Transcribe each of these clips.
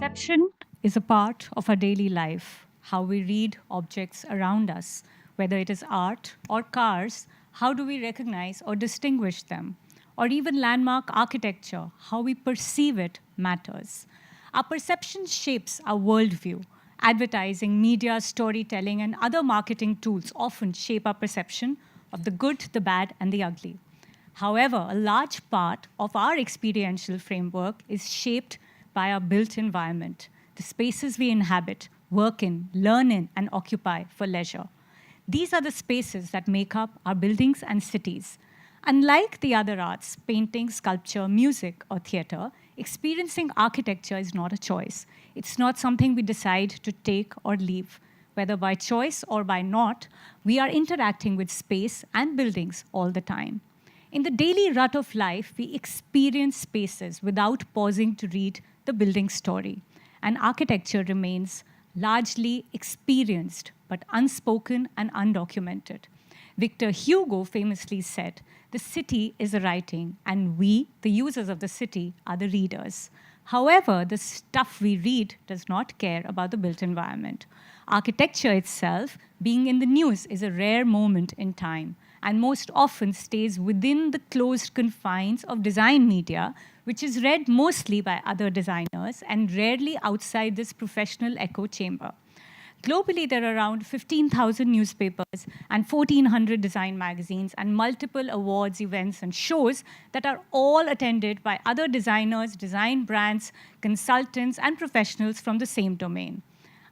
Perception is a part of our daily life, how we read objects around us, whether it is art or cars, how do we recognize or distinguish them, or even landmark architecture, how we perceive it matters. Our perception shapes our worldview. Advertising, media, storytelling, and other marketing tools often shape our perception of the good, the bad, and the ugly. However, a large part of our experiential framework is shaped by our built environment, the spaces we inhabit, work in, learn in, and occupy for leisure. These are the spaces that make up our buildings and cities. Unlike the other arts, painting, sculpture, music, or theater, experiencing architecture is not a choice. It's not something we decide to take or leave. Whether by choice or by not, we are interacting with space and buildings all the time. In the daily rut of life, we experience spaces without pausing to read the building story. And architecture remains largely experienced, but unspoken and undocumented. Victor Hugo famously said, "The city is a writing, and we, the users of the city, are the readers." However, the stuff we read does not care about the built environment. Architecture itself, being in the news, is a rare moment in time, and most often stays within the closed confines of design media, which is read mostly by other designers and rarely outside this professional echo chamber. Globally, there are around 15,000 newspapers and 1,400 design magazines and multiple awards, events, and shows that are all attended by other designers, design brands, consultants, and professionals from the same domain.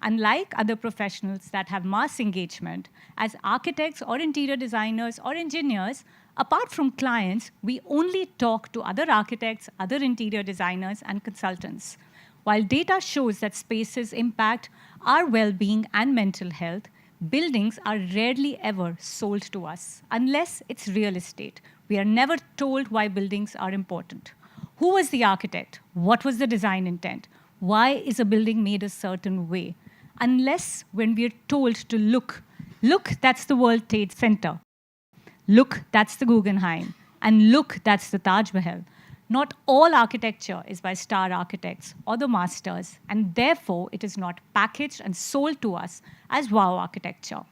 Unlike other professionals that have mass engagement, as architects or interior designers or engineers, apart from clients, we only talk to other architects, other interior designers, and consultants. While data shows that spaces impact our well-being and mental health, buildings are rarely ever sold to us, unless it's real estate. We are never told why buildings are important. Who was the architect? What was the design intent? Why is a building made a certain way? Unless when we are told to look, that's the World Trade Center. Look, that's the Guggenheim. And look, that's the Taj Mahal. Not all architecture is by star architects or the masters, and therefore it is not packaged and sold to us as wow architecture.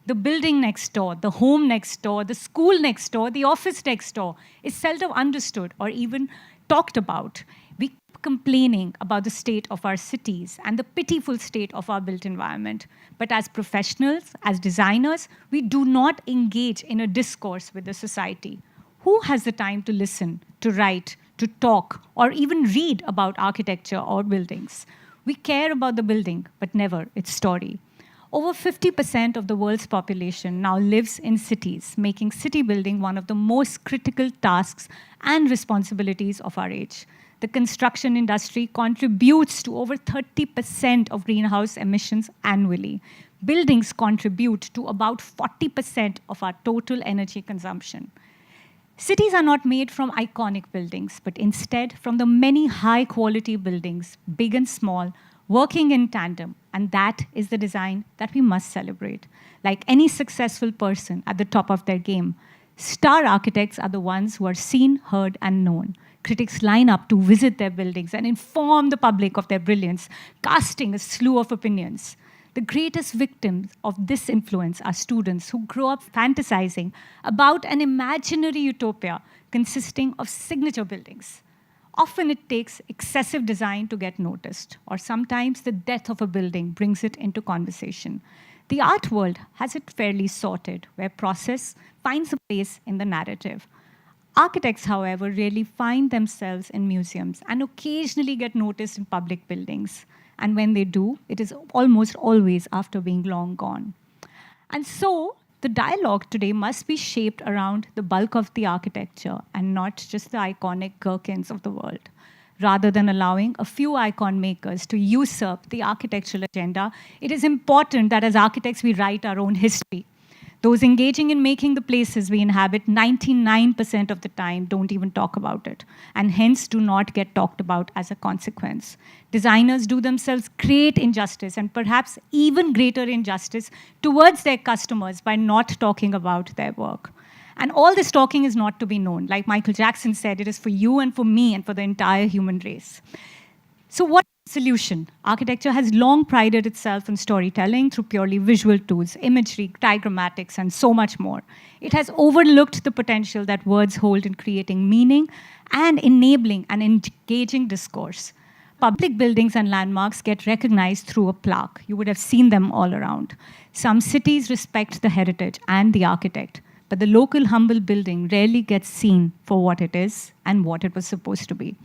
The building next door, the home next door, the school next door, the office next door is seldom understood or even talked about. We keep complaining about the state of our cities and the pitiful state of our built environment. But as professionals, as designers, we do not engage in a discourse with the society. Who has the time to listen, to write, to talk, or even read about architecture or buildings? We care about the building, but never its story. Over 50% of the world's population now lives in cities, making city building one of the most critical tasks and responsibilities of our age. The construction industry contributes to over 30% of greenhouse emissions annually. Buildings contribute to about 40% of our total energy consumption. Cities are not made from iconic buildings, but instead from the many high-quality buildings, big and small, working in tandem, and that is the design that we must celebrate. Like any successful person at the top of their game, star architects are the ones who are seen, heard, and known. Critics line up to visit their buildings and inform the public of their brilliance, casting a slew of opinions. The greatest victims of this influence are students who grow up fantasizing about an imaginary utopia consisting of signature buildings. Often it takes excessive design to get noticed, or sometimes the death of a building brings it into conversation. The art world has it fairly sorted, where process finds a place in the narrative. Architects, however, rarely find themselves in museums and occasionally get noticed in public buildings. And when they do, it is almost always after being long gone. And so, the dialogue today must be shaped around the bulk of the architecture and not just the iconic gherkins of the world. Rather than allowing a few icon makers to usurp the architectural agenda, it is important that as architects we write our own history. Those engaging in making the places we inhabit 99% of the time don't even talk about it, and hence do not get talked about as a consequence. Designers do themselves great injustice, and perhaps even greater injustice, towards their customers by not talking about their work. And all this talking is not to be known. Like Michael Jackson said, it is for you and for me and for the entire human race. So what Solution. Architecture has long prided itself in storytelling through purely visual tools, imagery, diagrammatics, and so much more. It has overlooked the potential that words hold in creating meaning and enabling an engaging discourse. Public buildings and landmarks get recognized through a plaque. You would have seen them all around. Some cities respect the heritage and the architect, but the local humble building rarely gets seen for what it is and what it was supposed to be.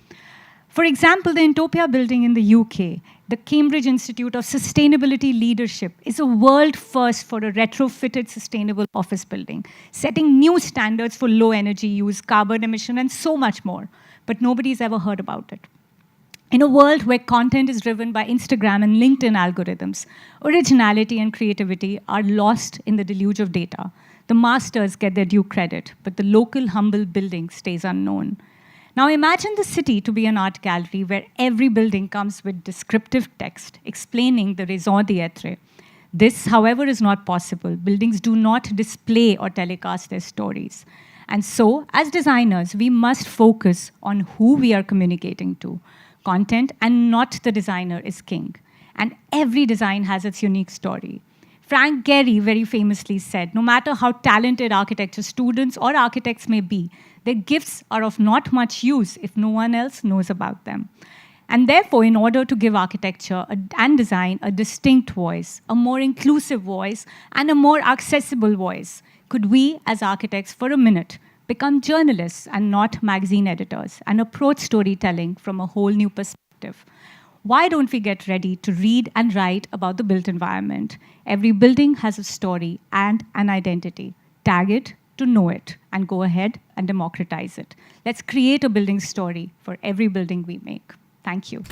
For example, the Intopia building in the UK, the Cambridge Institute of Sustainability Leadership, is a world first for a retrofitted sustainable office building, setting new standards for low energy use, carbon emission, and so much more. But nobody's ever heard about it. In a world where content is driven by Instagram and LinkedIn algorithms, originality and creativity are lost in the deluge of data. The masters get their due credit, but the local humble building stays unknown. Now imagine the city to be an art gallery where every building comes with descriptive text explaining the raison d'etre. This, however, is not possible. Buildings do not display or telecast their stories. And so, as designers, we must focus on who we are communicating to. Content and not the designer is king. And every design has its unique story. Frank Gehry very famously said, no matter how talented architecture students or architects may be, their gifts are of not much use if no one else knows about them. And therefore, in order to give architecture and design a distinct voice, a more inclusive voice, and a more accessible voice, could we, as architects, for a minute, become journalists and not magazine editors, and approach storytelling from a whole new perspective? Why don't we get ready to read and write about the built environment? Every building has a story and an identity. Tag it to know it, and go ahead and democratize it. Let's create a building story for every building we make. Thank you.